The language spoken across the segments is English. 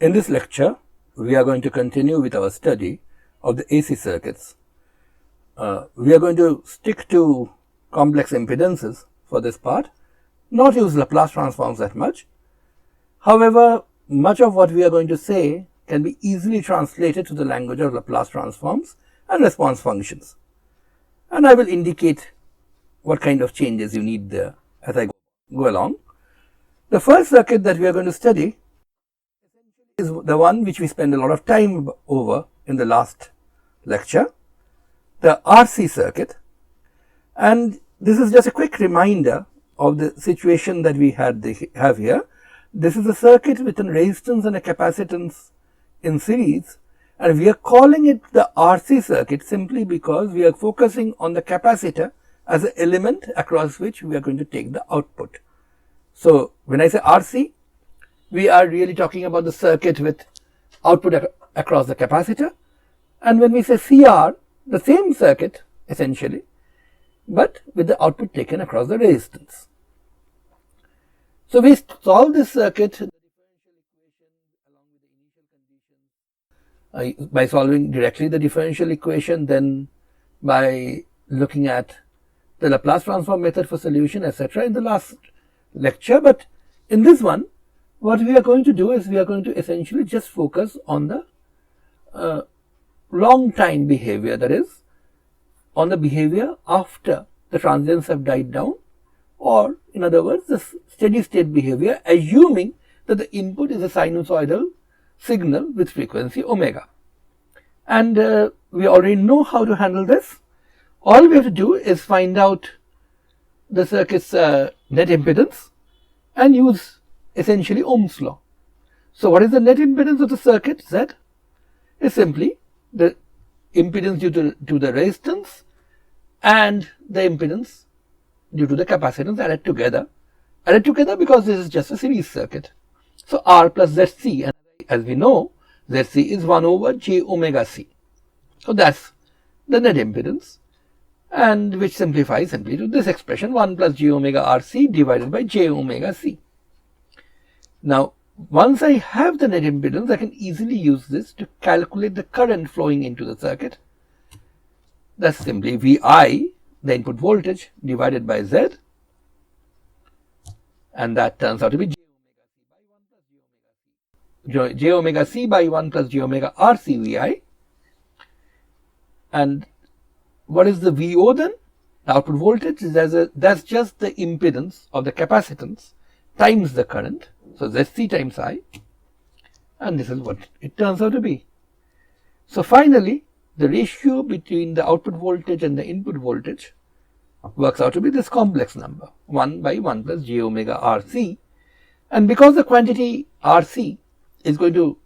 In this lecture, we are going to continue with our study of the AC circuits. We are going to stick to complex impedances for this part, not use Laplace transforms that much. However, much of what we are going to say can be easily translated to the language of Laplace transforms and response functions. And I will indicate what kind of changes you need there as I go along. The first circuit that we are going to study is the one which we spend a lot of time over in the last lecture, the RC circuit. And this is just a quick reminder of the situation that we have here. This is a circuit with a resistance and a capacitance in series, and we are calling it the RC circuit simply because we are focusing on the capacitor as an element across which we are going to take the output. So when I say RC, we are really talking about the circuit with output across the capacitor, and when we say CR, the same circuit essentially, but with the output taken across the resistance. So we solve this circuit by solving directly the differential equation, then by looking at the Laplace transform method for solution, etc. in the last lecture. But in this one, what we are going to do is we are going to essentially just focus on the long time behavior, that is, on the behavior after the transients have died down, or in other words, the steady state behavior, assuming that the input is a sinusoidal signal with frequency omega. And we already know how to handle this. All we have to do is find out the circuit's net impedance and use essentially Ohm's law. So what is the net impedance of the circuit? Z is simply the impedance due to the resistance and the impedance due to the capacitance added together because this is just a series circuit. So R plus ZC, and as we know, ZC is 1 over j omega c. So that's the net impedance, and which simplifies simply to this expression 1 plus j omega RC divided by j omega c. Now, once I have the net impedance, I can easily use this to calculate the current flowing into the circuit. That's simply VI, the input voltage, divided by Z, and that turns out to be j omega c by 1 plus j omega RC VI. And what is the VO then? The output voltage, that's just the impedance of the capacitance times the current. So ZC times I, and this is what it turns out to be. So finally, the ratio between the output voltage and the input voltage works out to be this complex number, 1 by 1 plus j omega RC. And because the quantity RC is going to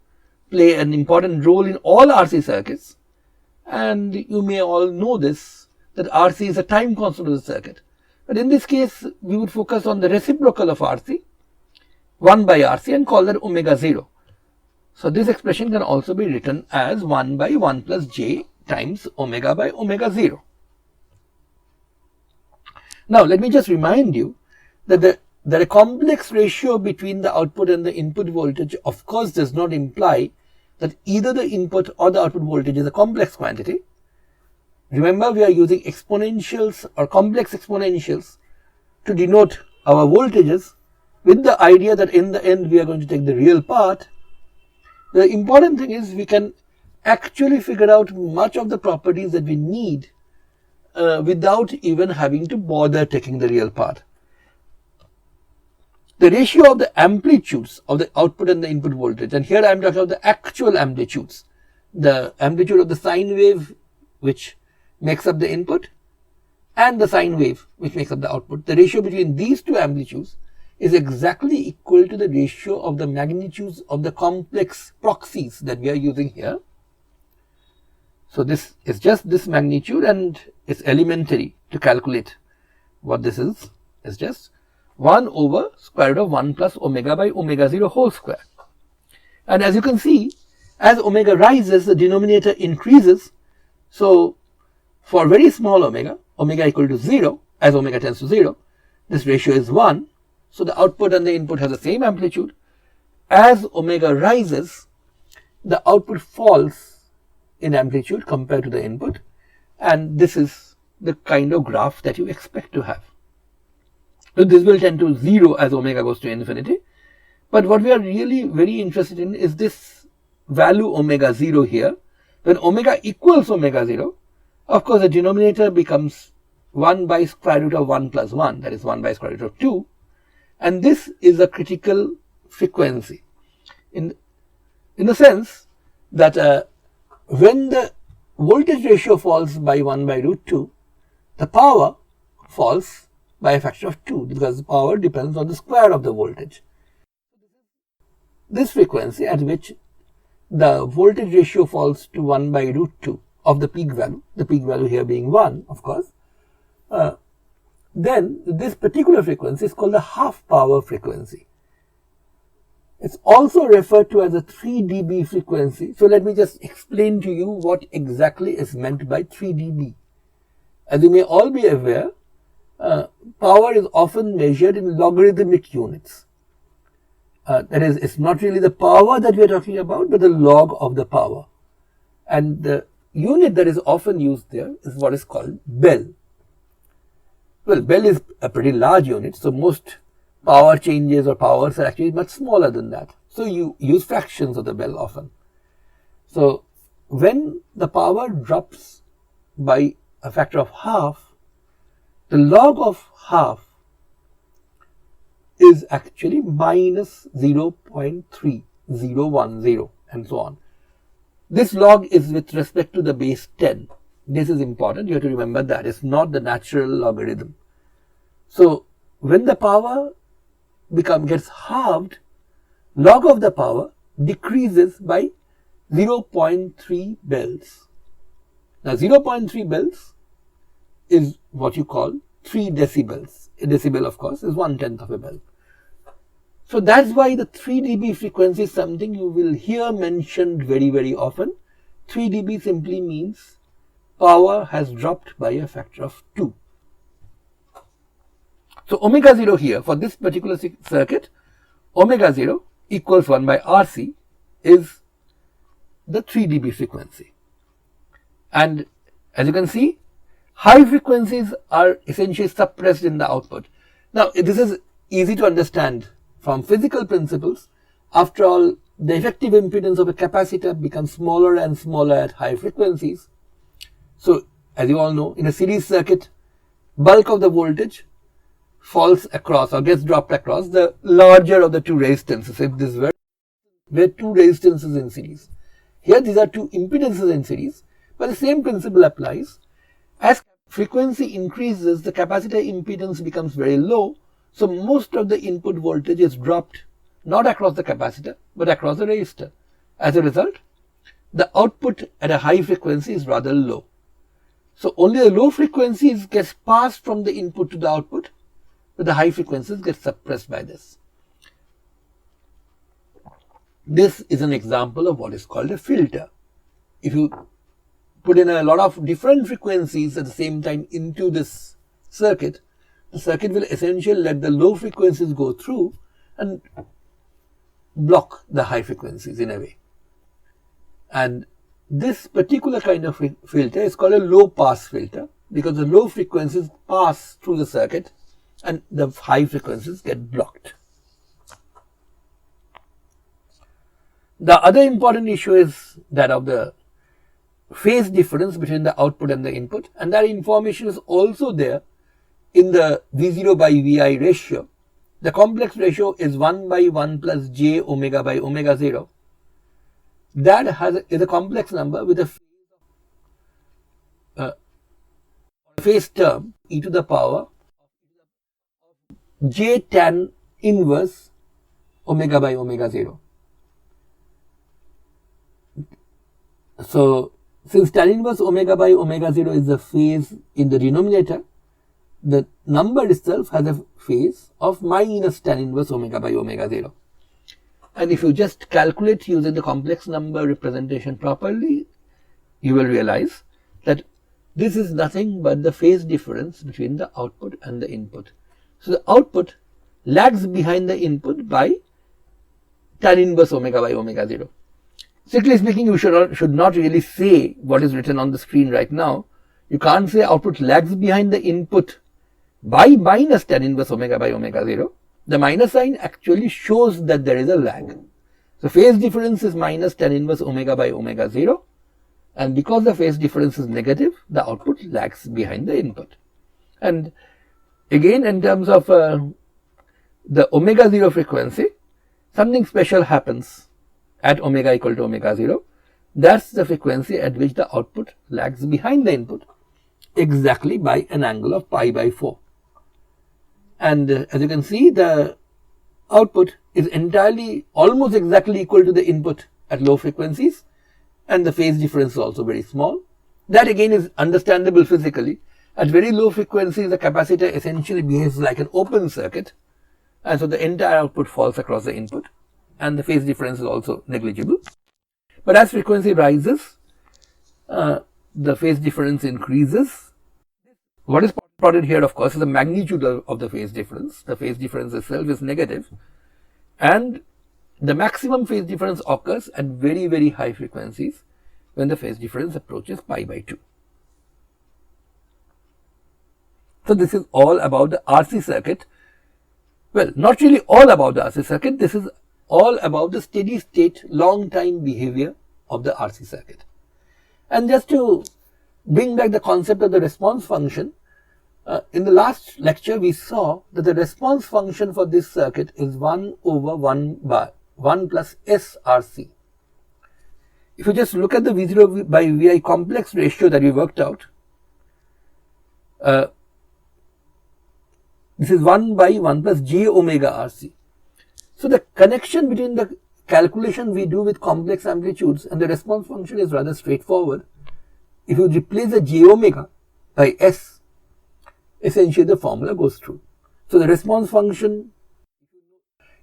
play an important role in all RC circuits, and you may all know this, that RC is a time constant of the circuit. But in this case, we would focus on the reciprocal of RC, 1 by RC, and call that omega 0. So this expression can also be written as 1 by 1 plus j times omega by omega 0. Now let me just remind you that the complex ratio between the output and the input voltage of course does not imply that either the input or the output voltage is a complex quantity. Remember, we are using exponentials or complex exponentials to denote our voltages, with the idea that in the end we are going to take the real part. The important thing is we can actually figure out much of the properties that we need without even having to bother taking the real part. The ratio of the amplitudes of the output and the input voltage, and here I am talking about the actual amplitudes, the amplitude of the sine wave which makes up the input and the sine wave which makes up the output. The ratio between these two amplitudes is exactly equal to the ratio of the magnitudes of the complex proxies that we are using here. So this is just this magnitude, and it's elementary to calculate what this is. It's just 1 over square root of 1 plus omega by omega 0 whole square. And as you can see, as omega rises, the denominator increases. So for very small omega, omega equal to 0, as omega tends to 0, this ratio is 1. So the output and the input has the same amplitude. As omega rises, the output falls in amplitude compared to the input, and this is the kind of graph that you expect to have. So this will tend to 0 as omega goes to infinity, but what we are really very interested in is this value omega 0 here. When omega equals omega 0, of course the denominator becomes 1 by square root of 1 plus 1, that is 1 by square root of 2, and this is a critical frequency in the sense that when the voltage ratio falls by 1 by root 2, the power falls by a factor of 2 because the power depends on the square of the voltage. This frequency at which the voltage ratio falls to 1 by root 2 of the peak value here being 1, of course, then this particular frequency is called the half power frequency. It's also referred to as a 3 dB frequency. So let me just explain to you what exactly is meant by 3 dB. As you may all be aware, power is often measured in logarithmic units. That is, it's not really the power that we are talking about, but the log of the power. And the unit that is often used there is what is called bell. Well, bell is a pretty large unit, so most power changes or powers are actually much smaller than that. So you use fractions of the bell often. So when the power drops by a factor of half, the log of half is actually minus 0.3010 and so on. This log is with respect to the base 10. This is important. You have to remember that. It's not the natural logarithm. So when the power gets halved, log of the power decreases by 0.3 bells. Now 0.3 bells is what you call 3 decibels. A decibel, of course, is 1/10 of a bell. So that's why the 3 dB frequency is something you will hear mentioned very, very often. 3 dB simply means power has dropped by a factor of 2. So omega 0 here for this particular circuit, omega 0 equals 1 by RC is the 3 dB frequency. And as you can see, high frequencies are essentially suppressed in the output. Now, this is easy to understand from physical principles. After all, the effective impedance of a capacitor becomes smaller and smaller at high frequencies. So, as you all know, in a series circuit, bulk of the voltage falls across or gets dropped across the larger of the two resistances. If this were two resistances in series, here these are two impedances in series, but the same principle applies. As frequency increases, the capacitor impedance becomes very low, so most of the input voltage is dropped not across the capacitor but across the resistor. As a result, the output at a high frequency is rather low. So only the low frequencies gets passed from the input to the output, but the high frequencies get suppressed by this. This is an example of what is called a filter. If you put in a lot of different frequencies at the same time into this circuit, the circuit will essentially let the low frequencies go through and block the high frequencies in a way. And this particular kind of filter is called a low pass filter because the low frequencies pass through the circuit and the high frequencies get blocked. The other important issue is that of the phase difference between the output and the input, and that information is also there in the V0 by Vi ratio. The complex ratio is 1 by 1 plus j omega by omega 0. That is a complex number with a phase term e to the power j tan inverse omega by omega 0. So, since tan inverse omega by omega 0 is the phase in the denominator, the number itself has a phase of minus tan inverse omega by omega 0. And if you just calculate using the complex number representation properly, you will realize that this is nothing but the phase difference between the output and the input. So the output lags behind the input by tan inverse omega by omega 0. Strictly speaking, you should not really say what is written on the screen right now. You can't say output lags behind the input by minus tan inverse omega by omega 0. The minus sign actually shows that there is a lag. So phase difference is minus tan inverse omega by omega 0, and because the phase difference is negative, the output lags behind the input. And again, in terms of the omega 0 frequency, something special happens at omega equal to omega 0. That's the frequency at which the output lags behind the input, exactly by an angle of pi by 4. And as you can see, the output is entirely, almost exactly equal to the input at low frequencies, and the phase difference is also very small. That again is understandable physically. At very low frequencies, the capacitor essentially behaves like an open circuit, and so the entire output falls across the input, and the phase difference is also negligible. But as frequency rises, the phase difference increases. What is plotted here, of course, is the magnitude of the phase difference. The phase difference itself is negative, and the maximum phase difference occurs at very, very high frequencies when the phase difference approaches pi by 2. So this is all about the RC circuit. Well, not really all about the RC circuit. This is all about the steady state long time behavior of the RC circuit. And just to bring back the concept of the response function, in the last lecture we saw that the response function for this circuit is 1 over 1 by 1 plus SRC. If you just look at the V0 by Vi complex ratio that we worked out, this is 1 by 1 plus j omega RC. So the connection between the calculation we do with complex amplitudes and the response function is rather straightforward. If you replace the j omega by S, essentially the formula goes through. So the response function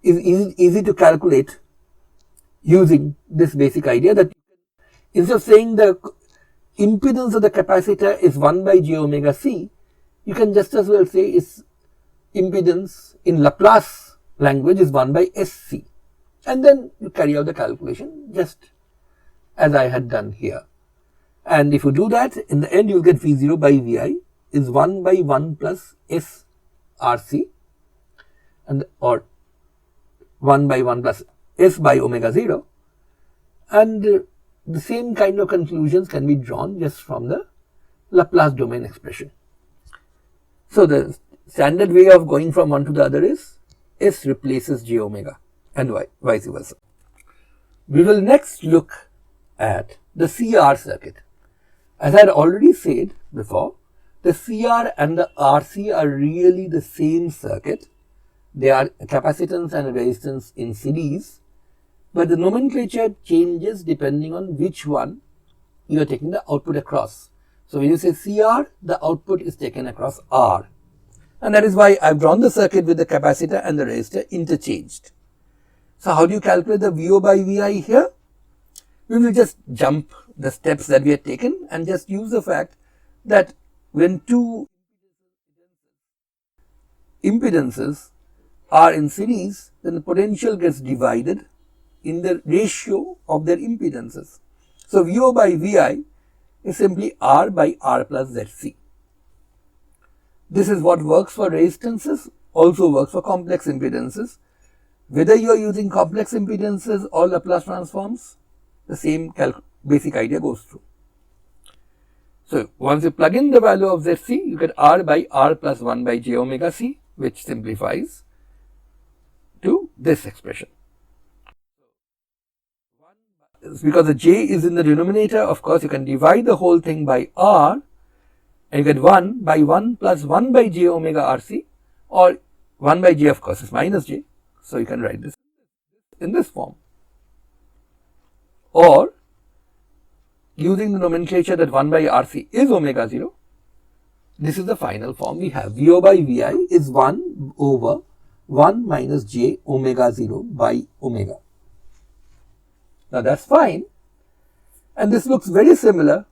is easy to calculate using this basic idea that instead of saying the impedance of the capacitor is 1 by j omega c, you can just as well say its impedance in Laplace language is 1 by SC, and then you carry out the calculation just as I had done here. And if you do that, in the end you will get V0 by Vi is 1 by 1 plus SRC, and or 1 by 1 plus S by omega 0, and the same kind of conclusions can be drawn just from the Laplace domain expression. So the standard way of going from one to the other is S replaces j omega and vice versa. We will next look at the CR circuit. As I had already said before, the CR and the RC are really the same circuit. They are capacitance and resistance in series, but the nomenclature changes depending on which one you are taking the output across. So when you say CR, the output is taken across R. And that is why I've drawn the circuit with the capacitor and the resistor interchanged. So how do you calculate the VO by VI here? We will just jump the steps that we had taken and just use the fact that when two impedances are in series, then the potential gets divided in the ratio of their impedances. So VO by VI is simply R by R plus ZC. This is what works for resistances, also works for complex impedances. Whether you are using complex impedances or Laplace transforms, the same basic idea goes through. So once you plug in the value of ZC, you get R by R plus 1 by j omega c, which simplifies to this expression. Because the j is in the denominator, of course, you can divide the whole thing by R, and you get 1 by 1 plus 1 by j omega rc, or 1 by j, of course, is minus j. So you can write this in this form. Or using the nomenclature that 1 by rc is omega 0, this is the final form we have. VO by VI is 1 over 1 minus j omega 0 by omega. Now that's fine, and this looks very similar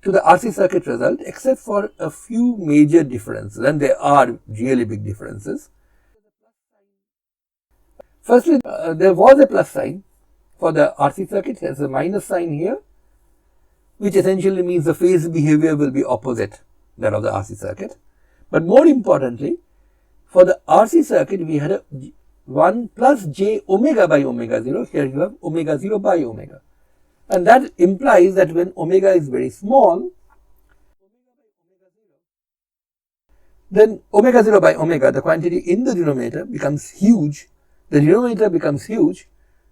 to the RC circuit result, except for a few major differences, and there are really big differences. Firstly, there was a plus sign for the RC circuit has a minus sign here, which essentially means the phase behavior will be opposite that of the RC circuit. But more importantly, for the RC circuit, we had a 1 plus j omega by omega 0. Here you have omega 0 by omega. And that implies that when omega is very small, then omega 0 by omega, the quantity in the denominator becomes huge. The denominator becomes huge,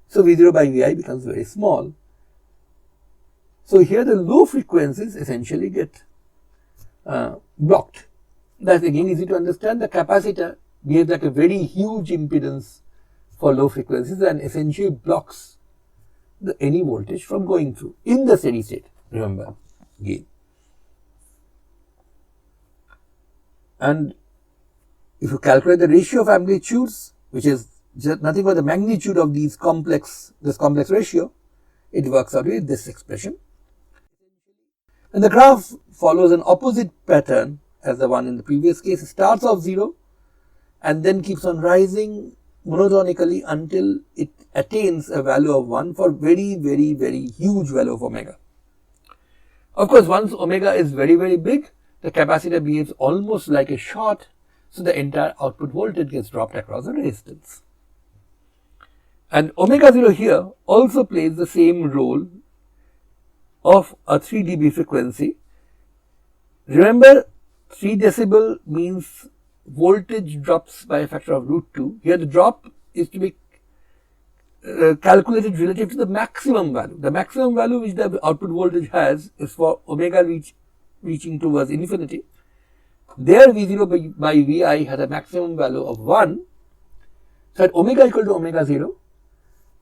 so V0 by Vi becomes very small. So here the low frequencies essentially get blocked. That's again easy to understand. The capacitor behaves like a very huge impedance for low frequencies and essentially blocks any voltage from going through in the steady state, remember, gain. And if you calculate the ratio of amplitudes, which is just nothing but the magnitude of this complex ratio, it works out with this expression. And the graph follows an opposite pattern as the one in the previous case. It starts off 0 and then keeps on rising monotonically until it attains a value of 1 for very, very, very huge value of omega. Of course, once omega is very, very big, the capacitor behaves almost like a short, so the entire output voltage gets dropped across the resistance. And omega 0 here also plays the same role of a 3 dB frequency. Remember, 3 decibel means voltage drops by a factor of √2. Here the drop is to be calculated relative to the maximum value. The maximum value which the output voltage has is for omega reaching towards infinity. There V0 by Vi has a maximum value of 1. So at omega equal to omega 0,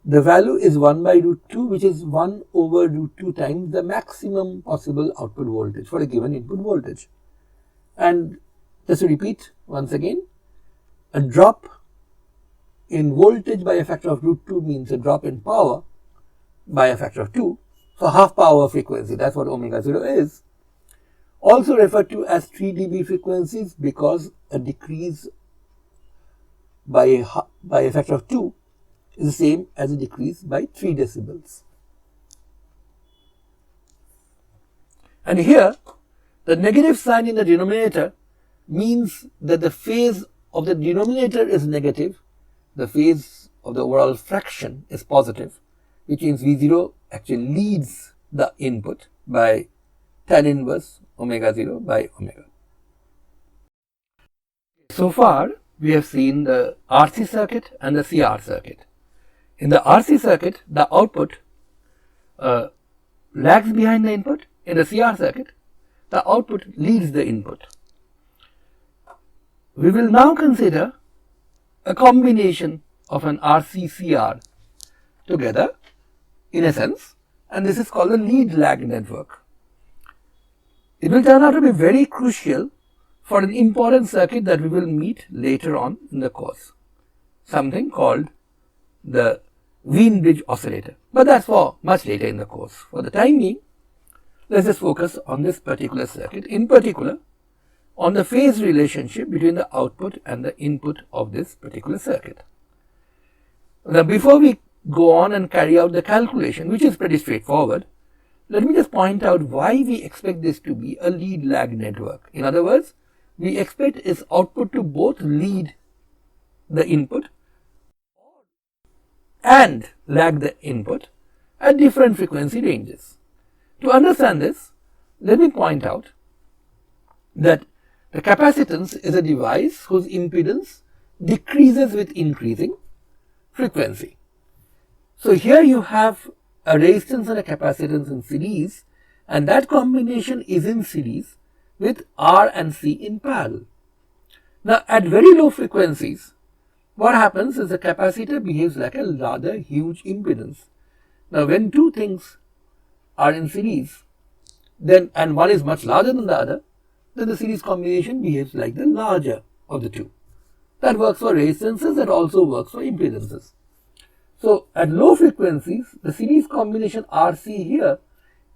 the value is 1 by √2, which is 1 over √2 times the maximum possible output voltage for a given input voltage. And just to repeat once again, a drop in voltage by a factor of √2 means a drop in power by a factor of 2. So half power frequency, that's what omega 0 is. Also referred to as 3 dB frequencies because a decrease by a factor of 2 is the same as a decrease by 3 decibels. And here, the negative sign in the denominator means that the phase of the denominator is negative, the phase of the overall fraction is positive, which means V0 actually leads the input by tan inverse omega 0 by omega. So far, we have seen the RC circuit and the CR circuit. In the RC circuit, the output lags behind the input. In the CR circuit, the output leads the input. We will now consider a combination of an RC-CR together in a sense, and this is called a lead-lag network. It will turn out to be very crucial for an important circuit that we will meet later on in the course, something called the Wien bridge oscillator, but that's for much later in the course. For the time being, let's just focus on this particular circuit, in particular on the phase relationship between the output and the input of this particular circuit. Now, before we go on and carry out the calculation, which is pretty straightforward, let me just point out why we expect this to be a lead-lag network. In other words, we expect its output to both lead the input and lag the input at different frequency ranges. To understand this, let me point out that the capacitance is a device whose impedance decreases with increasing frequency. So here you have a resistance and a capacitance in series, and that combination is in series with R and C in parallel. Now at very low frequencies, what happens is the capacitor behaves like a rather huge impedance. Now when two things are in series, then and one is much larger than the other, then the series combination behaves like the larger of the two. That works for resistances, that also works for impedances. So at low frequencies, the series combination RC here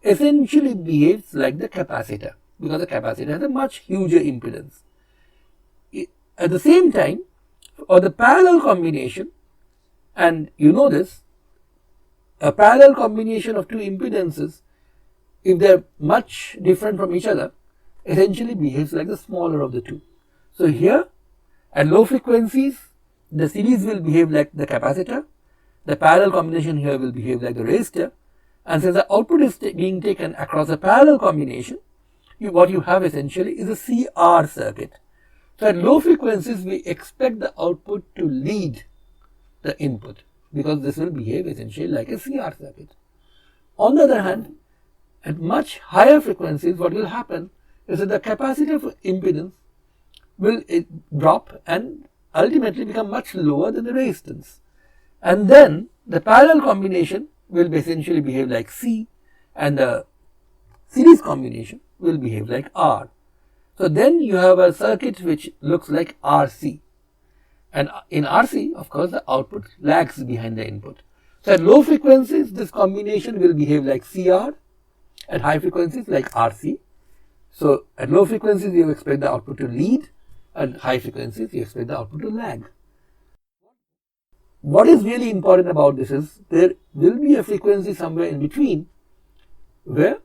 essentially behaves like the capacitor, because the capacitor has a much huger impedance. At the same time, or the parallel combination, and you know this, a parallel combination of two impedances, if they are much different from each other, essentially behaves like the smaller of the two. So here at low frequencies, the series will behave like the capacitor, the parallel combination here will behave like the resistor, and since the output is being taken across a parallel combination, what you have essentially is a CR circuit. So at low frequencies, we expect the output to lead the input because this will behave essentially like a CR circuit. On the other hand, at much higher frequencies, what will happen is that the capacitive impedance will drop and ultimately become much lower than the resistance. And then the parallel combination will essentially behave like C, and the series combination will behave like R. So then you have a circuit which looks like RC. And in RC, of course, the output lags behind the input. So at low frequencies, this combination will behave like CR, at high frequencies like RC. So at low frequencies, you expect the output to lead, at high frequencies, you expect the output to lag. What is really important about this is there will be a frequency somewhere in between where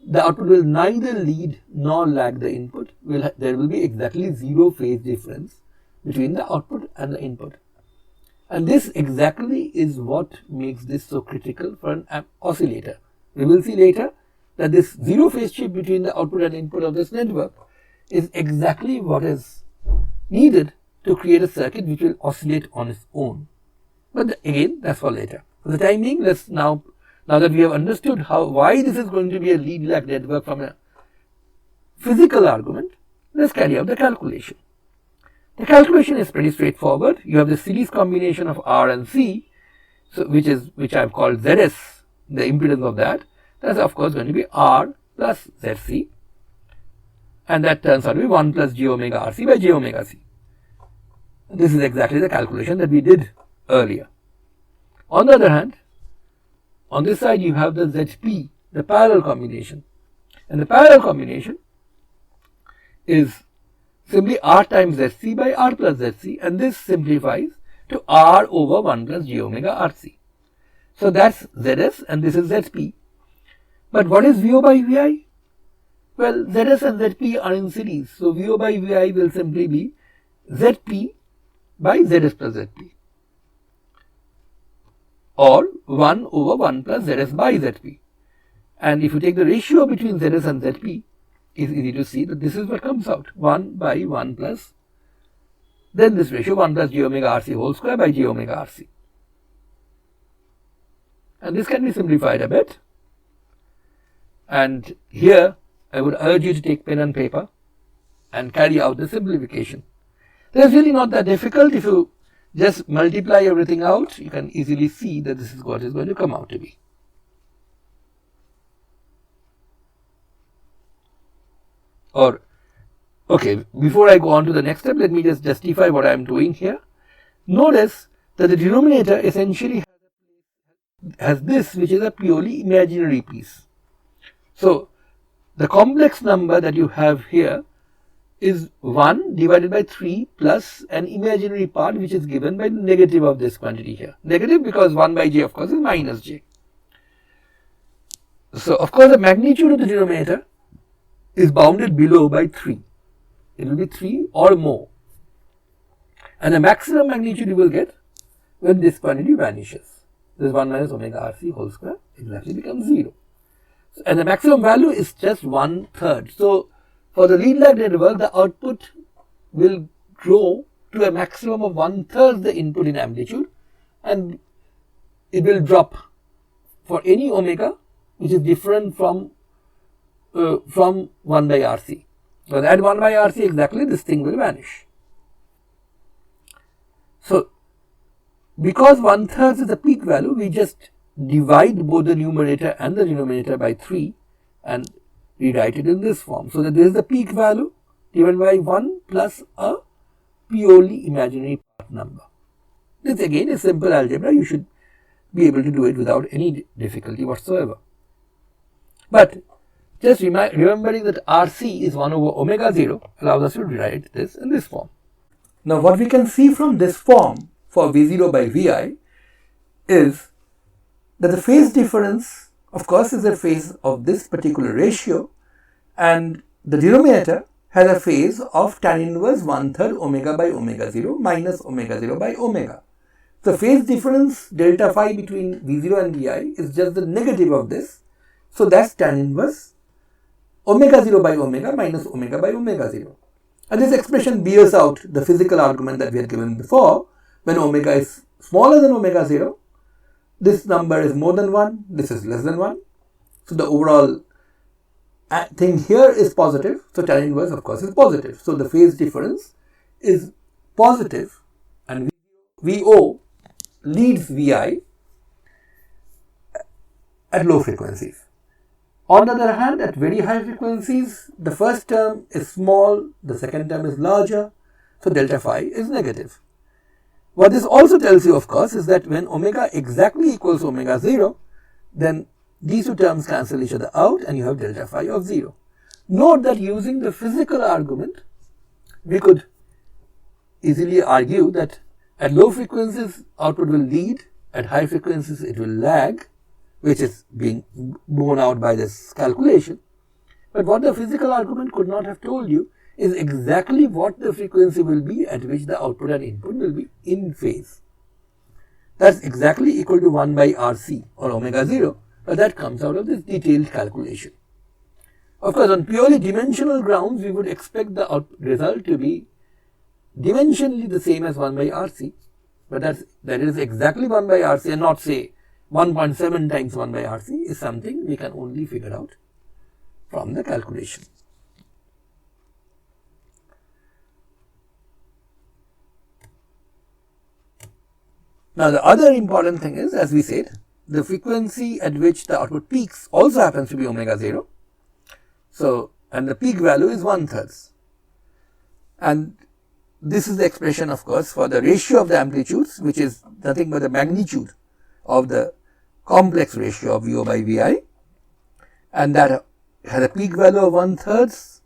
the output will neither lead nor lag the input. There will be exactly zero phase difference between the output and the input. And this exactly is what makes this so critical for an oscillator. We will see later that this zero phase shift between the output and input of this network is exactly what is needed to create a circuit which will oscillate on its own. But again, that's for later. For the time being, let's now that we have understood why this is going to be a lead lag network from a physical argument, let's carry out the calculation. The calculation is pretty straightforward. You have the series combination of R and C, so which I've called ZS, the impedance of that. That's of course going to be R plus ZC, and that turns out to be 1 plus j omega RC by j omega C. This is exactly the calculation that we did earlier. On the other hand, on this side you have the ZP, the parallel combination, and the parallel combination is simply R times ZC by R plus ZC, and this simplifies to R over 1 plus j omega RC. So that's ZS and this is ZP. But what is VO by VI? Well, ZS and ZP are in series, so VO by VI will simply be ZP by ZS plus ZP, or 1 over 1 plus ZS by ZP. And if you take the ratio between ZS and ZP, it's easy to see that this is what comes out, 1 by 1 plus, then this ratio 1 plus j omega RC whole square by j omega RC. And this can be simplified a bit. And here I would urge you to take pen and paper and carry out the simplification. It's really not that difficult. If you just multiply everything out, you can easily see that this is what is going to come out to be. Okay, before I go on to the next step, let me just justify what I am doing here. Notice that the denominator essentially has this, which is a purely imaginary piece. So the complex number that you have here is 1 divided by 3 plus an imaginary part which is given by the negative of this quantity here. Negative because 1 by j of course is minus j. So of course the magnitude of the denominator is bounded below by 3. It will be 3 or more. And the maximum magnitude you will get when this quantity vanishes. This 1 minus omega RC whole square exactly becomes 0. And the maximum value is just 1/3. So for the lead lag network, the output will grow to a maximum of 1/3 the input in amplitude, and it will drop for any omega which is different from 1 by RC. So at 1 by RC exactly this thing will vanish. So because 1/3 is the peak value, we just divide both the numerator and the denominator by 3 and rewrite it in this form. So that this is the peak value divided by 1 plus a purely imaginary part number. This again is simple algebra. You should be able to do it without any difficulty whatsoever. But just remembering that RC is 1 over omega 0 allows us to rewrite this in this form. Now what we can see from this form for V0 by Vi is that the phase difference, of course, is the phase of this particular ratio, and the denominator has a phase of tan inverse 1/3 omega by omega 0 minus omega 0 by omega. The phase difference delta phi between V0 and Vi is just the negative of this. So that's tan inverse omega 0 by omega minus omega by omega 0. And this expression bears out the physical argument that we had given before. When omega is smaller than omega 0, this number is more than 1, this is less than 1. So the overall thing here is positive. So tan inverse, of course, is positive. So the phase difference is positive, and VO leads Vi at low frequencies. On the other hand, at very high frequencies, the first term is small, the second term is larger, so delta phi is negative. What this also tells you, of course, is that when omega exactly equals omega 0, then these two terms cancel each other out and you have delta phi of 0. Note that using the physical argument, we could easily argue that at low frequencies, output will lead, at high frequencies, it will lag, which is being borne out by this calculation. But what the physical argument could not have told you is exactly what the frequency will be at which the output and input will be in phase. That's exactly equal to 1 by RC or omega 0, but that comes out of this detailed calculation. Of course, on purely dimensional grounds, we would expect the result to be dimensionally the same as 1 by RC, but that is exactly 1 by RC and not say 1.7 times 1 by RC is something we can only figure out from the calculation. Now the other important thing is, as we said, the frequency at which the output peaks also happens to be omega 0. So, and the peak value is 1/3. And this is the expression, of course, for the ratio of the amplitudes, which is nothing but the magnitude of the complex ratio of VO by Vi, and that has a peak value of 1/3,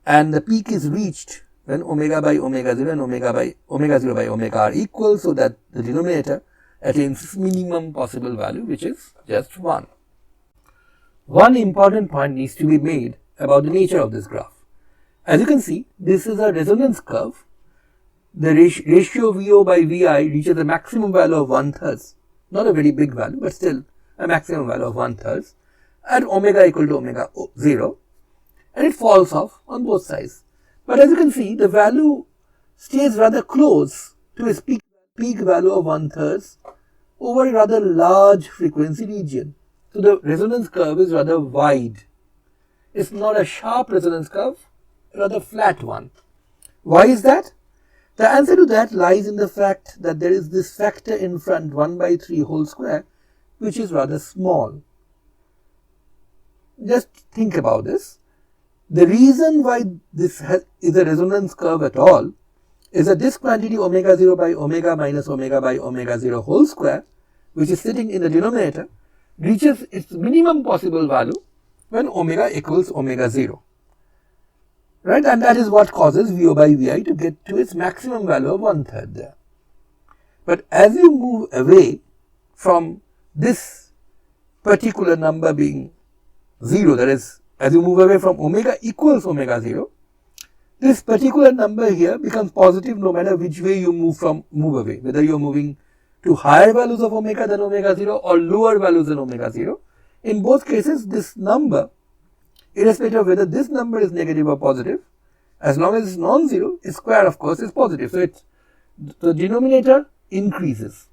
and the peak is reached when omega by omega 0 and omega 0 by omega are equal, so that the denominator attains minimum possible value, which is just 1. One important point needs to be made about the nature of this graph. As you can see, this is a resonance curve. The ratio VO by Vi reaches a maximum value of 1/3, not a very big value, but still a maximum value of 1/3 at omega equal to omega 0, and it falls off on both sides. But as you can see, the value stays rather close to its peak value of 1/3 over a rather large frequency region. So the resonance curve is rather wide. It's not a sharp resonance curve, rather flat one. Why is that? The answer to that lies in the fact that there is this factor in front, 1 by 3 whole square, which is rather small. Just think about this. The reason why this is a resonance curve at all is that this quantity omega 0 by omega minus omega by omega 0 whole square, which is sitting in the denominator, reaches its minimum possible value when omega equals omega 0. Right, and that is what causes VO by Vi to get to its maximum value of 1/3 there. But as you move away from this particular number being 0, that is, as you move away from omega equals omega 0, this particular number here becomes positive no matter which way you move away, whether you are moving to higher values of omega than omega 0 or lower values than omega 0. In both cases, this number, irrespective of whether this number is negative or positive, as long as it's non-zero, its square, of course, is positive. So the denominator increases,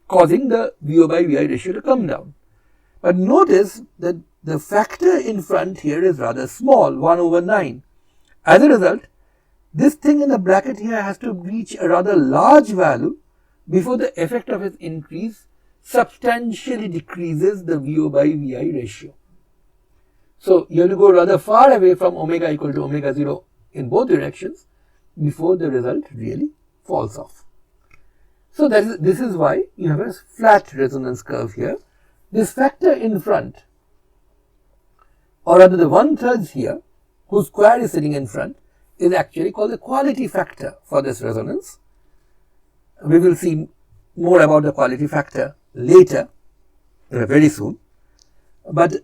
causing the VO by Vi ratio to come down. But notice that the factor in front here is rather small, 1/9. As a result, this thing in the bracket here has to reach a rather large value before the effect of its increase substantially decreases the VO by Vi ratio. So you have to go rather far away from omega equal to omega 0 in both directions before the result really falls off. So this is why you have a flat resonance curve here. This factor in front, or rather the 1/3 here, whose square is sitting in front, is actually called the quality factor for this resonance. We will see more about the quality factor later. very soon. But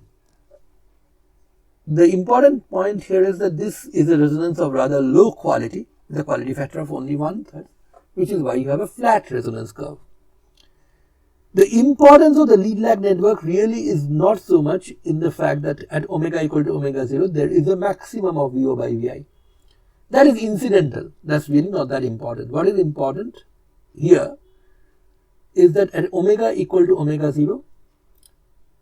the important point here is that this is a resonance of rather low quality, the quality factor of only 1/3, which is why you have a flat resonance curve. The importance of the lead lag network really is not so much in the fact that at omega equal to omega 0, there is a maximum of VO by VI. That is incidental. That's really not that important. What is important here is that at omega equal to omega 0,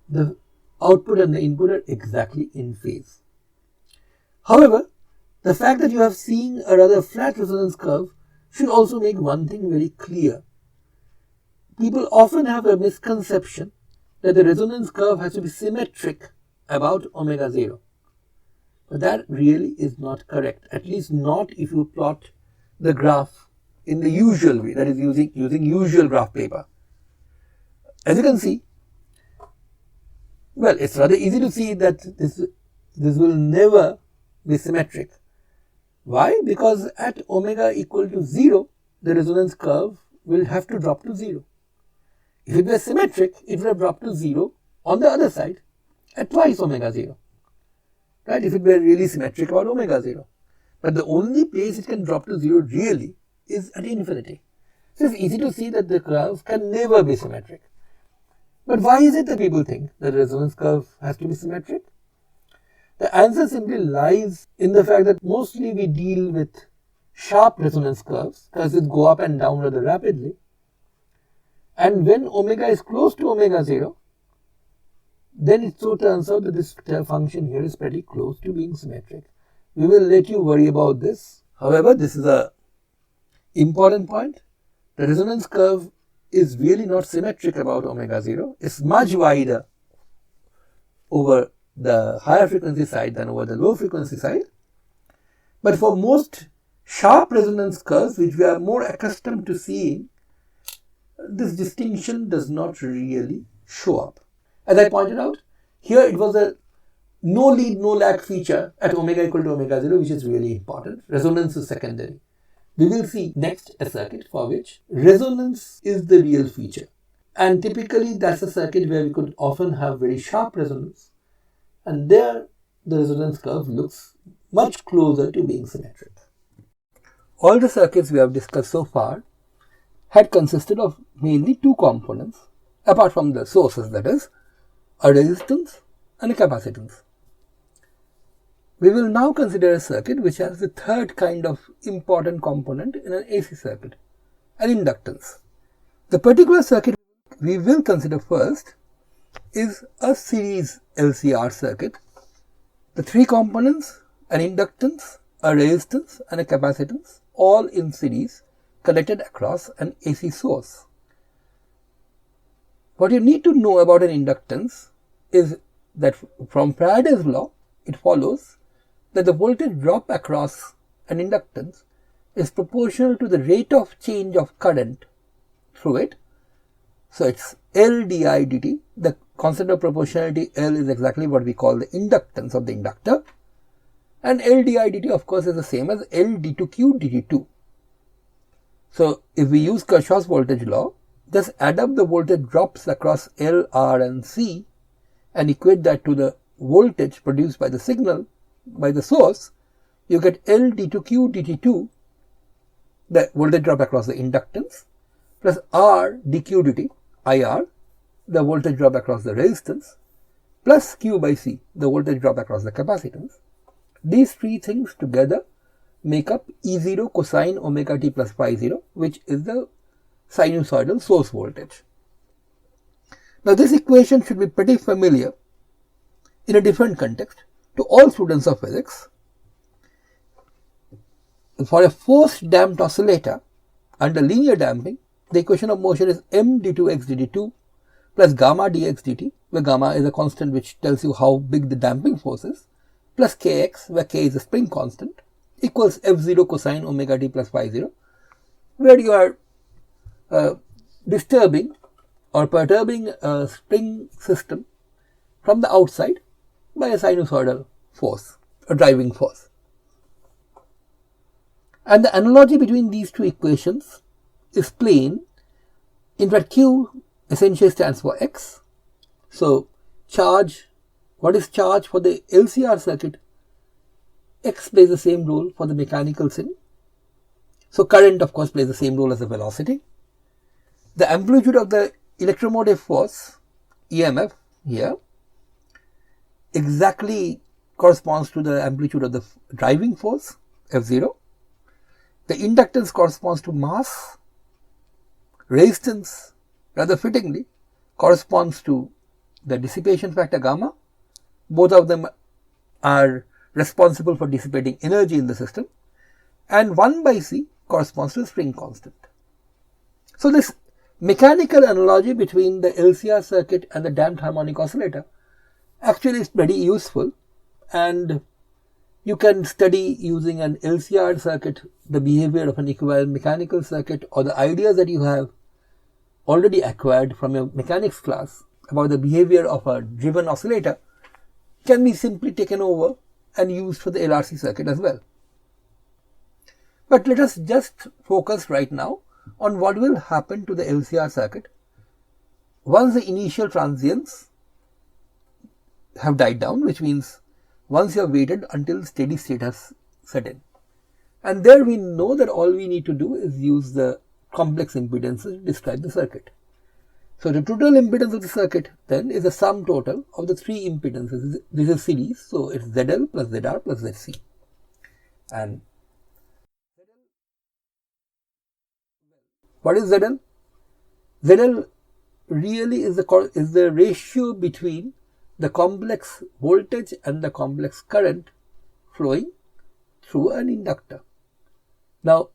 the output and the input are exactly in phase. However, the fact that you have seen a rather flat resonance curve should also make one thing very clear. People often have a misconception that the resonance curve has to be symmetric about omega 0. But that really is not correct, at least not if you plot the graph in the usual way, that is using usual graph paper. As you can see, well, it's rather easy to see that this will never be symmetric. Why? Because at omega equal to 0, the resonance curve will have to drop to 0. If it were symmetric, it would have dropped to 0 on the other side at twice omega 0. Right? If it were really symmetric about omega 0. But the only place it can drop to 0 really is at infinity. So it's easy to see that the curve can never be symmetric. But why is it that people think that the resonance curve has to be symmetric? The answer simply lies in the fact that mostly we deal with sharp resonance curves because it go up and down rather rapidly. And when omega is close to omega 0, then it so turns out that this function here is pretty close to being symmetric. We will let you worry about this. However, this is an important point. The resonance curve is really not symmetric about omega 0. It's much wider over the higher frequency side than over the low frequency side. But for most sharp resonance curves, which we are more accustomed to seeing, this distinction does not really show up. As I pointed out, here it was a no lead, no lag feature at omega equal to omega 0, which is really important. Resonance is secondary. We will see next a circuit for which resonance is the real feature. And typically that's a circuit where we could often have very sharp resonance. And there the resonance curve looks much closer to being symmetric. All the circuits we have discussed so far had consisted of mainly two components, apart from the sources, that is, a resistance and a capacitance. We will now consider a circuit which has the third kind of important component in an AC circuit, an inductance. The particular circuit we will consider first is a series LCR circuit. The three components, an inductance, a resistance and a capacitance, all in series, connected across an AC source. What you need to know about an inductance is that from Faraday's law, it follows that the voltage drop across an inductance is proportional to the rate of change of current through it. So it's L di dt. The constant of proportionality L is exactly what we call the inductance of the inductor. And L di dt, of course, is the same as L d2q dt2. So if we use Kirchhoff's voltage law, just add up the voltage drops across L, R and C and equate that to the voltage produced by the signal, by the source, you get L d2q dt2, the voltage drop across the inductance, plus R dq dt, IR, the voltage drop across the resistance, plus Q by C, the voltage drop across the capacitance. These three things together make up E0 cosine omega t plus phi 0, which is the sinusoidal source voltage. Now this equation should be pretty familiar in a different context to all students of physics. For a forced damped oscillator under linear damping, the equation of motion is m d2x dt2 plus gamma dx dt, where gamma is a constant which tells you how big the damping force is, plus kx, where k is a spring constant, equals f0 cosine omega t plus phi 0, where you are disturbing or perturbing a spring system from the outside by a sinusoidal force, a driving force. And the analogy between these two equations is plain in that Q essentially stands for x So charge, what is charge for the LCR circuit? X plays the same role for the mechanical sim. So current of course plays the same role as the velocity. The amplitude of the electromotive force, EMF here, exactly corresponds to the amplitude of the driving force, F0. The inductance corresponds to mass. Resistance, rather fittingly, corresponds to the dissipation factor gamma. Both of them are responsible for dissipating energy in the system. And 1 by C corresponds to the spring constant. So this mechanical analogy between the LCR circuit and the damped harmonic oscillator actually is pretty useful, and you can study using an LCR circuit the behavior of an equivalent mechanical circuit, or the ideas that you have already acquired from your mechanics class about the behavior of a driven oscillator can be simply taken over and used for the LRC circuit as well. But let us just focus right now on what will happen to the LCR circuit once the initial transients have died down, which means once you have waited until steady state has set in. And there we know that all we need to do is use the complex impedances to describe the circuit. So the total impedance of the circuit then is the sum total of the three impedances. This is series, so it's ZL plus ZR plus ZC. And what is ZL? ZL really is the ratio between the complex voltage and the complex current flowing through an inductor. Now,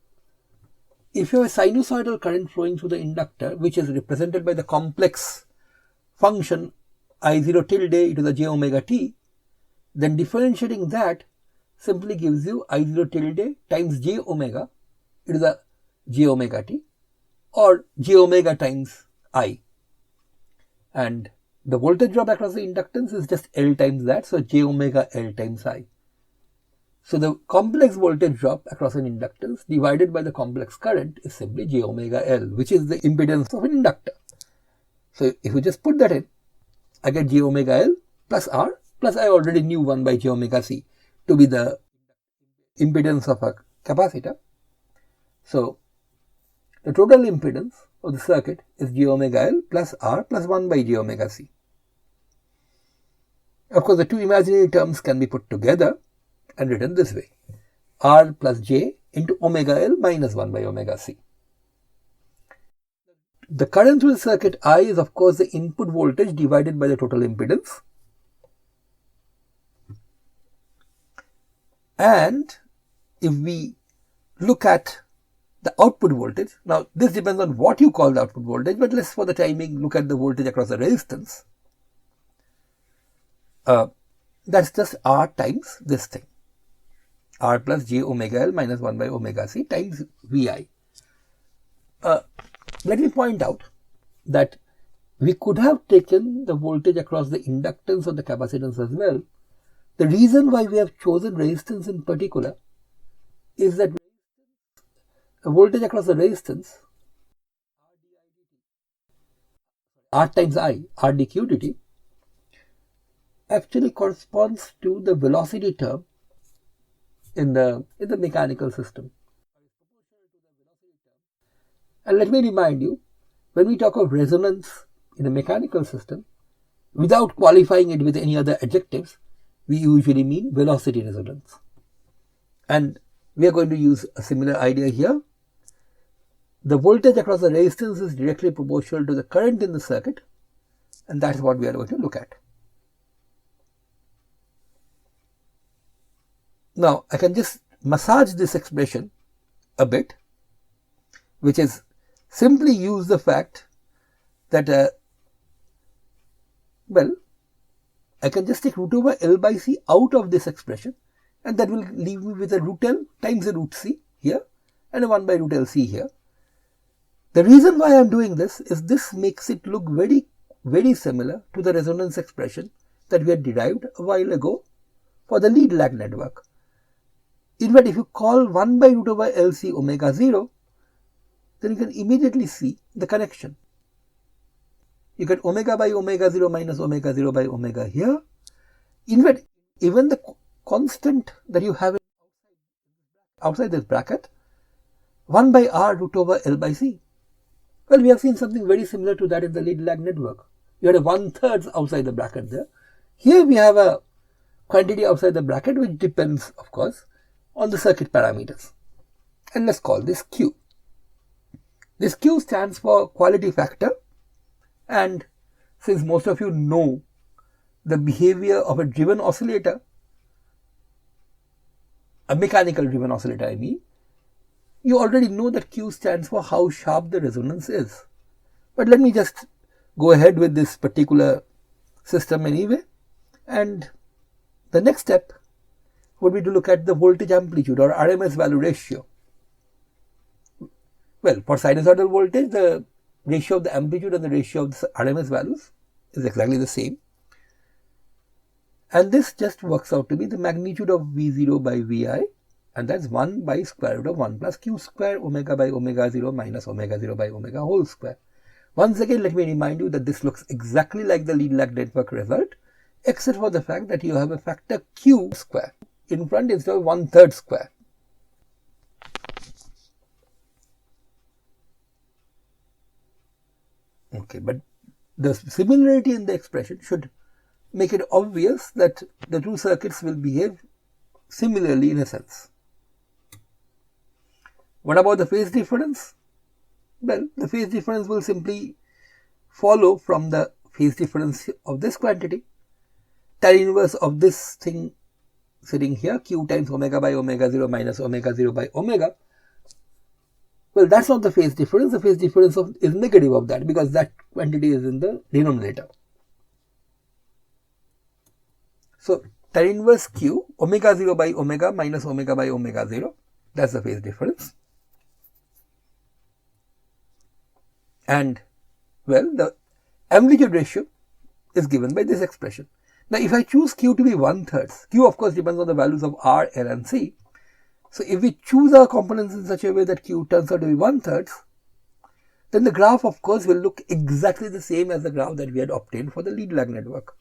if you have a sinusoidal current flowing through the inductor, which is represented by the complex function I0 tilde e to the j omega t, then differentiating that simply gives you I0 tilde times j omega e to the j omega t, or j omega times I. And the voltage drop across the inductance is just L times that, so j omega L times I. So the complex voltage drop across an inductance divided by the complex current is simply j omega L, which is the impedance of an inductor. So if you just put that in, I get j omega L plus R, plus I already knew 1 by j omega C to be the impedance of a capacitor. So the total impedance of the circuit is j omega L plus R plus 1 by j omega C. Of course, the two imaginary terms can be put together and written this way: R plus J into omega L minus 1 by omega C. The current through the circuit I is of course the input voltage divided by the total impedance. And if we look at the output voltage, now this depends on what you call the output voltage, but let's for the timing look at the voltage across the resistance. That's just R times this thing, R plus j omega L minus 1 by omega C times Vi. Let me point out that we could have taken the voltage across the inductance or the capacitance as well. The reason why we have chosen resistance in particular is that the voltage across the resistance, R times I, R dq dt, actually corresponds to the velocity term in the mechanical system. And let me remind you, when we talk of resonance in a mechanical system, without qualifying it with any other adjectives, we usually mean velocity resonance. And we are going to use a similar idea here. The voltage across the resistance is directly proportional to the current in the circuit, and that's what we are going to look at. Now, I can just massage this expression a bit, which is simply use the fact that, I can just take root over L by C out of this expression, and that will leave me with a root L times a root C here and a 1 by root LC here. The reason why I am doing this is this makes it look very, very similar to the resonance expression that we had derived a while ago for the lead lag network. In fact, if you call 1 by root over LC omega 0, then you can immediately see the connection. You get omega by omega 0 minus omega 0 by omega here. In fact, even the constant that you have outside this bracket, 1 by r root over L by C. Well, we have seen something very similar to that in the lead lag network. You had a 1/3 outside the bracket there. Here we have a quantity outside the bracket which depends, of course, on the circuit parameters. And let's call this Q. This Q stands for quality factor, and since most of you know the behavior of a driven oscillator, a mechanical driven oscillator I mean, you already know that Q stands for how sharp the resonance is. But let me just go ahead with this particular system anyway, and the next step would be to look at the voltage amplitude or RMS value ratio. Well, for sinusoidal voltage, the ratio of the amplitude and the ratio of the RMS values is exactly the same. And this just works out to be the magnitude of V0 by Vi, and that's 1 by square root of 1 plus Q square omega by omega 0 minus omega 0 by omega whole square. Once again, let me remind you that this looks exactly like the lead lag network result, except for the fact that you have a factor Q square in front instead of 1/3 square. Okay, but the similarity in the expression should make it obvious that the two circuits will behave similarly in a sense. What about the phase difference? Well, the phase difference will simply follow from the phase difference of this quantity. Tan inverse of this thing sitting here, Q times omega by omega 0 minus omega 0 by omega. Well, that's not the phase difference. The phase difference is negative of that because that quantity is in the denominator. So, tan inverse Q, omega 0 by omega minus omega by omega 0, that's the phase difference. And, well, the amplitude ratio is given by this expression. Now, if I choose Q to be 1/3, Q of course depends on the values of R, L and C. So, if we choose our components in such a way that Q turns out to be 1/3, then the graph of course will look exactly the same as the graph that we had obtained for the lead lag network.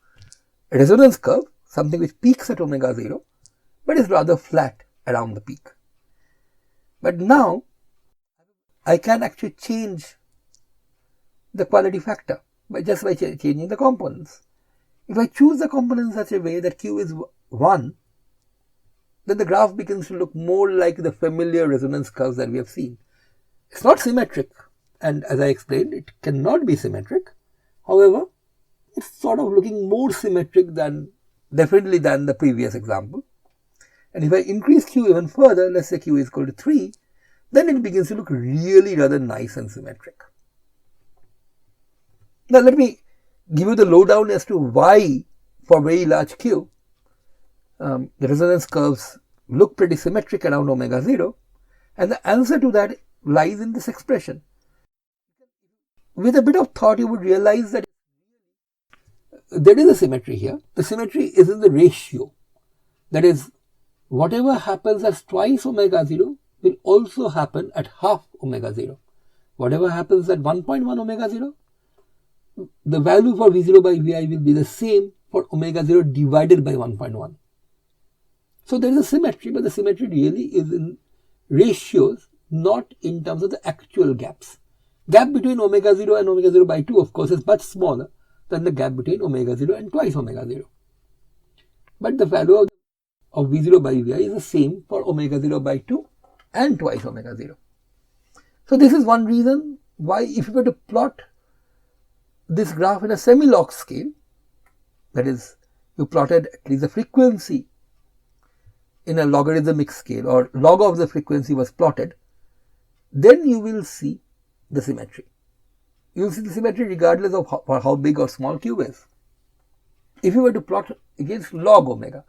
A resonance curve, something which peaks at omega 0, but is rather flat around the peak. But now, I can actually change the quality factor just by changing the components. If I choose the component in such a way that Q is 1, then the graph begins to look more like the familiar resonance curves that we have seen. It's not symmetric, and as I explained, it cannot be symmetric. However, it's sort of looking more symmetric definitely than the previous example. And if I increase Q even further, let's say Q is equal to 3, then it begins to look really rather nice and symmetric. Now let me give you the lowdown as to why for very large Q, the resonance curves look pretty symmetric around omega 0, and the answer to that lies in this expression. With a bit of thought, you would realize that there is a symmetry here. The symmetry is in the ratio. That is, whatever happens as twice omega 0 will also happen at half omega 0. Whatever happens at 1.1 omega 0, the value for V0 by Vi will be the same for omega 0 divided by 1.1. So there is a symmetry, but the symmetry really is in ratios, not in terms of the actual gaps. Gap between omega 0 and omega 0 by 2, of course, is much smaller than the gap between omega 0 and twice omega 0. But the value of V0 by Vi is the same for omega 0 by 2 and twice omega 0. So this is one reason why if you were to plot this graph in a semi-log scale, that is, you plotted at least the frequency in a logarithmic scale or log of the frequency was plotted, then you will see the symmetry. You will see the symmetry regardless of how big or small Q is. If you were to plot against log omega,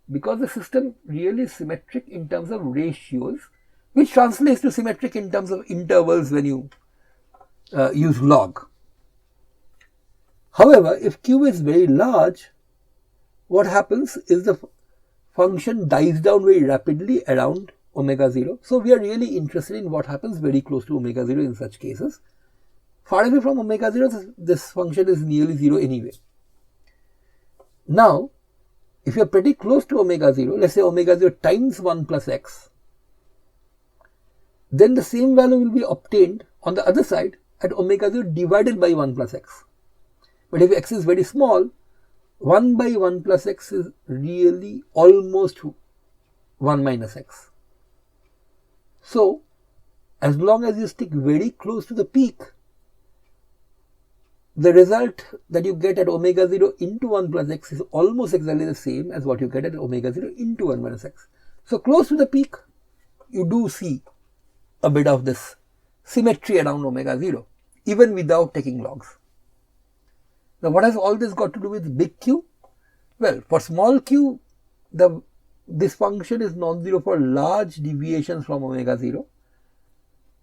because the system really is symmetric in terms of ratios, which translates to symmetric in terms of intervals when you use log. However, if Q is very large, what happens is the function dies down very rapidly around omega 0. So we are really interested in what happens very close to omega 0 in such cases. Far away from omega 0, this function is nearly 0 anyway. Now, if you are pretty close to omega 0, let's say omega 0 times 1 plus x, then the same value will be obtained on the other side at omega 0 divided by 1 plus x. But if x is very small, 1 by 1 plus x is really almost 1 minus x. So, as long as you stick very close to the peak, the result that you get at omega 0 into 1 plus x is almost exactly the same as what you get at omega 0 into 1 minus x. So, close to the peak, you do see a bit of this symmetry around omega 0, even without taking logs. Now, what has all this got to do with big Q? Well, for small q, this function is non-zero for large deviations from omega 0.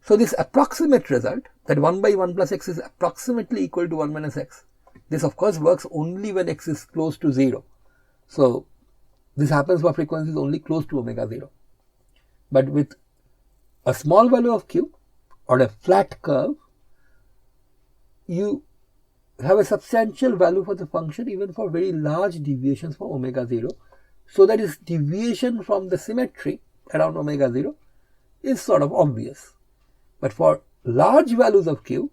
So, this approximate result, that 1 by 1 plus x is approximately equal to 1 minus x, this of course works only when x is close to 0. So, this happens for frequencies only close to omega 0. But with a small value of q or a flat curve, you have a substantial value for the function even for very large deviations from omega 0. So, that is deviation from the symmetry around omega 0 is sort of obvious. But for large values of q,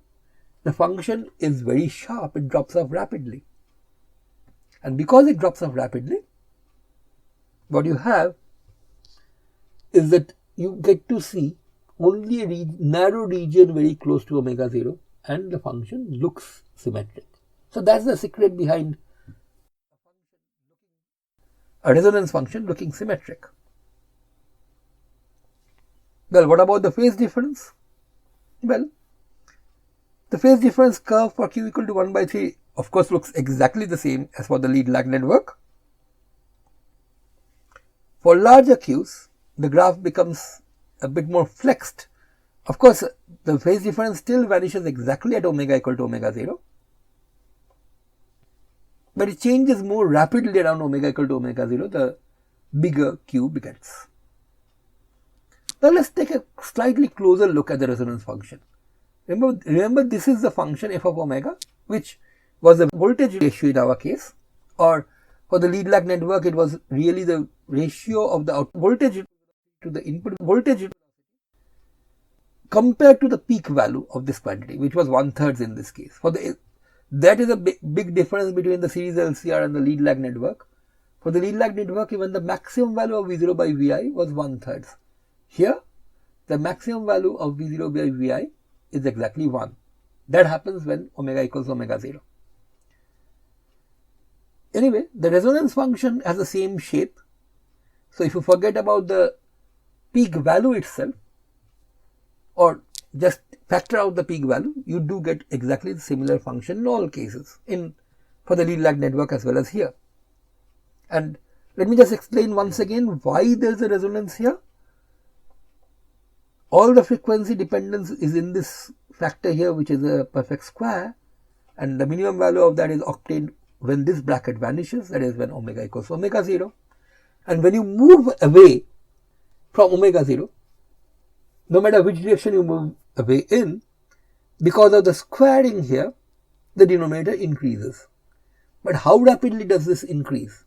the function is very sharp, it drops off rapidly. And because it drops off rapidly, what you have is that you get to see only a narrow region very close to omega 0 and the function looks symmetric. So, that's the secret behind a resonance function looking symmetric. Well, what about the phase difference? Well, the phase difference curve for q equal to 1 by 3 of course looks exactly the same as for the lead lag network. For larger q's, the graph becomes a bit more flexed. Of course, the phase difference still vanishes exactly at omega equal to omega 0, but it changes more rapidly around omega equal to omega 0 the bigger q becomes. Now, let's take a slightly closer look at the resonance function. Remember this is the function f of omega, which was the voltage ratio in our case, or for the lead lag network it was really the ratio of the output voltage to the input voltage compared to the peak value of this quantity, which was 1/3 in this case. That is a big difference between the series LCR and the lead lag network. For the lead lag network, even the maximum value of V0 by Vi was 1/3. Here, the maximum value of V0 by Vi is exactly 1. That happens when omega equals omega 0. Anyway, the resonance function has the same shape. So, if you forget about the peak value itself, or just factor out the peak value, you do get exactly the similar function in all cases, for the lead lag network as well as here. And let me just explain once again why there is a resonance here. All the frequency dependence is in this factor here, which is a perfect square, and the minimum value of that is obtained when this bracket vanishes, that is when omega equals omega 0. And when you move away from omega 0, no matter which direction you move away in, because of the squaring here, the denominator increases. But how rapidly does this increase?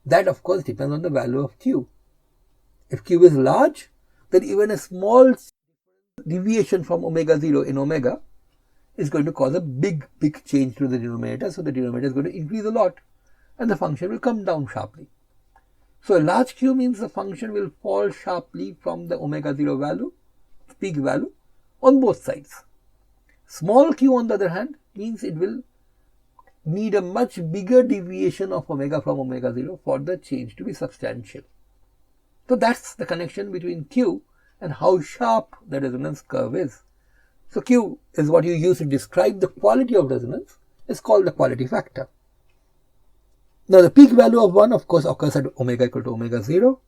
That of course depends on the value of q. If q is large, then even a small deviation from omega 0 in omega is going to cause a big change to the denominator. So, the denominator is going to increase a lot and the function will come down sharply. So, a large q means the function will fall sharply from the omega 0 value, peak value, on both sides. Small q on the other hand means it will need a much bigger deviation of omega from omega 0 for the change to be substantial. So, that's the connection between q and how sharp the resonance curve is. So, q is what you use to describe the quality of resonance, is called the quality factor. Now, the peak value of 1 of course occurs at omega equal to omega 0.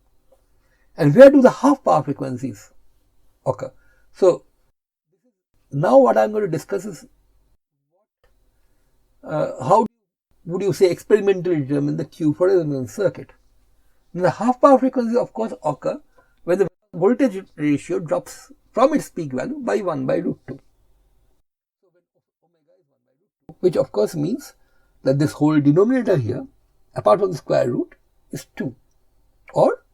And where do the half power frequencies occur? So, now what I am going to discuss is how would you say experimentally determine the q for a resonance circuit. Now, the half power frequencies of course occur when the voltage ratio drops from its peak value by 1 by √2. which of course means that this whole denominator here, apart from the square root, is 2, or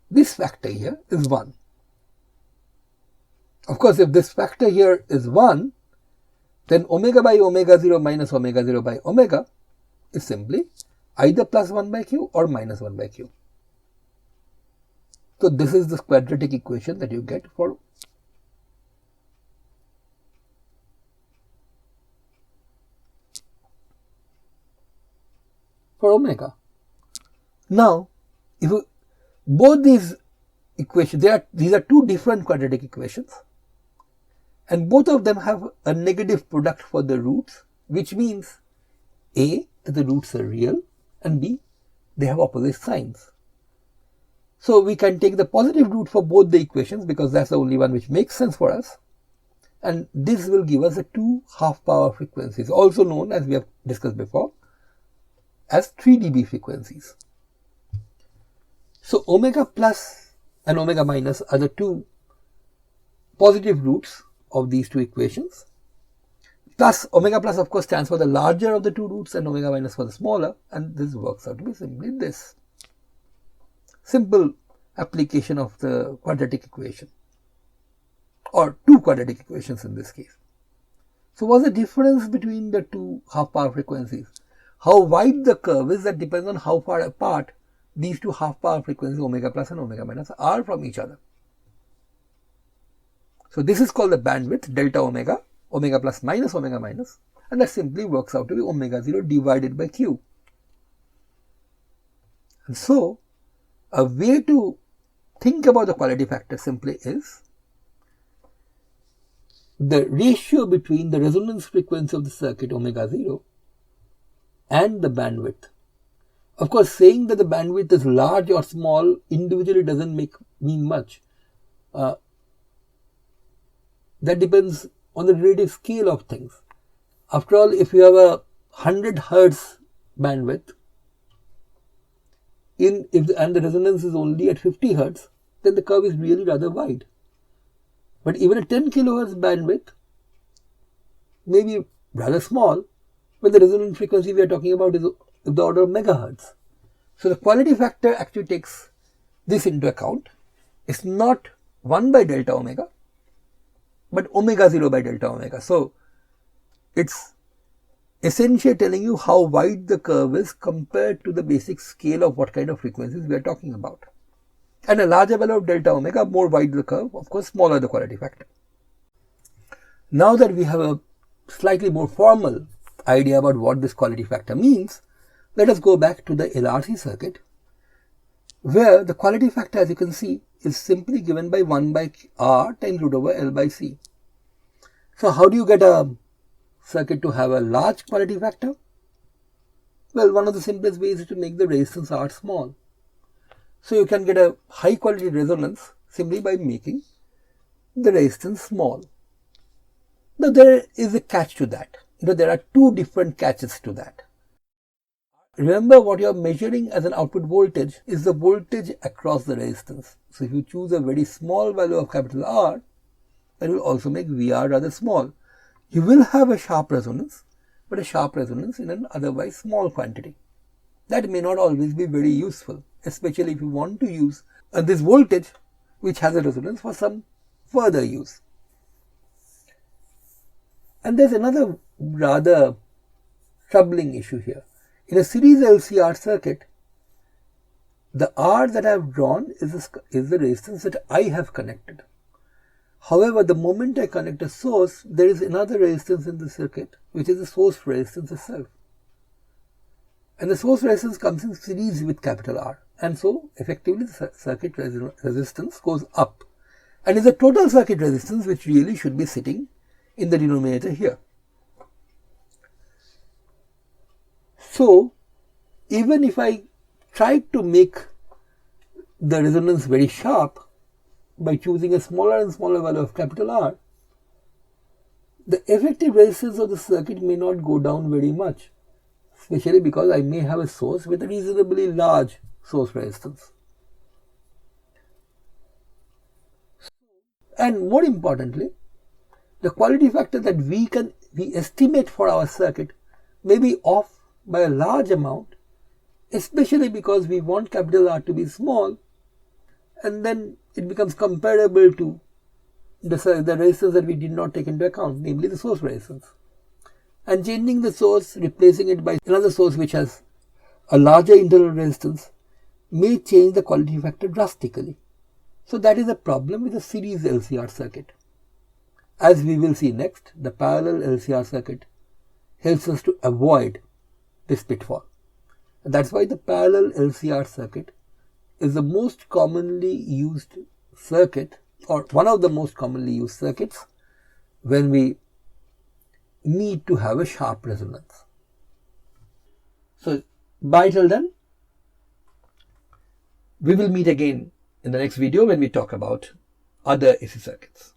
this factor here is 1. Of course, if this factor here is 1, then omega by omega 0 minus omega 0 by omega is simply either plus 1 by q or minus 1 by q. So this is the quadratic equation that you get for omega. Now, if you, both these equations, these are two different quadratic equations, and both of them have a negative product for the roots, which means A, that the roots are real, and B, they have opposite signs. So we can take the positive root for both the equations because that's the only one which makes sense for us, and this will give us the two half-power frequencies, also known, as we have discussed before, as 3 dB frequencies. So omega plus and omega minus are the two positive roots of these two equations. Plus, omega plus of course stands for the larger of the two roots and omega minus for the smaller, and this works out to be simply this. Simple application of the quadratic equation, or two quadratic equations in this case. So what's the difference between the two half-power frequencies? How wide the curve is, that depends on how far apart these two half-power frequencies, omega plus and omega minus, are from each other. So this is called the bandwidth, delta omega, omega plus minus omega minus, and that simply works out to be omega 0 divided by q. And so a way to think about the quality factor simply is the ratio between the resonance frequency of the circuit omega 0 and the bandwidth. Of course, saying that the bandwidth is large or small individually doesn't mean much. That depends on the relative scale of things. After all, if you have a 100 Hertz bandwidth and the resonance is only at 50 Hertz, then the curve is really rather wide. But even a 10 kilohertz bandwidth may be rather small when the resonant frequency we are talking about is the order of megahertz. So the quality factor actually takes this into account. It's not 1 by delta omega, but omega 0 by delta omega. So it's essentially telling you how wide the curve is compared to the basic scale of what kind of frequencies we are talking about. And a larger value of delta omega, more wide the curve, of course smaller the quality factor. Now that we have a slightly more formal idea about what this quality factor means, let us go back to the LRC circuit, where the quality factor, as you can see, is simply given by 1 by R times root over L by C. So how do you get a circuit to have a large quality factor? Well, one of the simplest ways is to make the resistance R small. So you can get a high quality resonance simply by making the resistance small. Now there is a catch to that. There are two different catches to that. Remember, what you are measuring as an output voltage is the voltage across the resistance. So if you choose a very small value of capital R, that will also make VR rather small. You will have a sharp resonance, but a sharp resonance in an otherwise small quantity. That may not always be very useful, especially if you want to use this voltage which has a resonance for some further use. And there's another rather troubling issue here. In a series LCR circuit, the R that I have drawn is the resistance that I have connected. However, the moment I connect a source, there is another resistance in the circuit, which is the source resistance itself. And the source resistance comes in series with capital R. And so, effectively, the circuit resistance goes up. And is a total circuit resistance, which really should be sitting in the denominator here. So, even if I try to make the resonance very sharp by choosing a smaller and smaller value of capital R, the effective resistance of the circuit may not go down very much, especially because I may have a source with a reasonably large source resistance. And more importantly, the quality factor that we estimate for our circuit may be off by a large amount, especially because we want capital R to be small, and then it becomes comparable to the resistance that we did not take into account, namely the source resistance. And changing the source, replacing it by another source which has a larger internal resistance, may change the quality factor drastically. So that is a problem with the series LCR circuit. As we will see next, the parallel LCR circuit helps us to avoid this pitfall. And that's why the parallel LCR circuit is the most commonly used circuit, or one of the most commonly used circuits, when we need to have a sharp resonance. So bye till then. We will meet again in the next video when we talk about other AC circuits.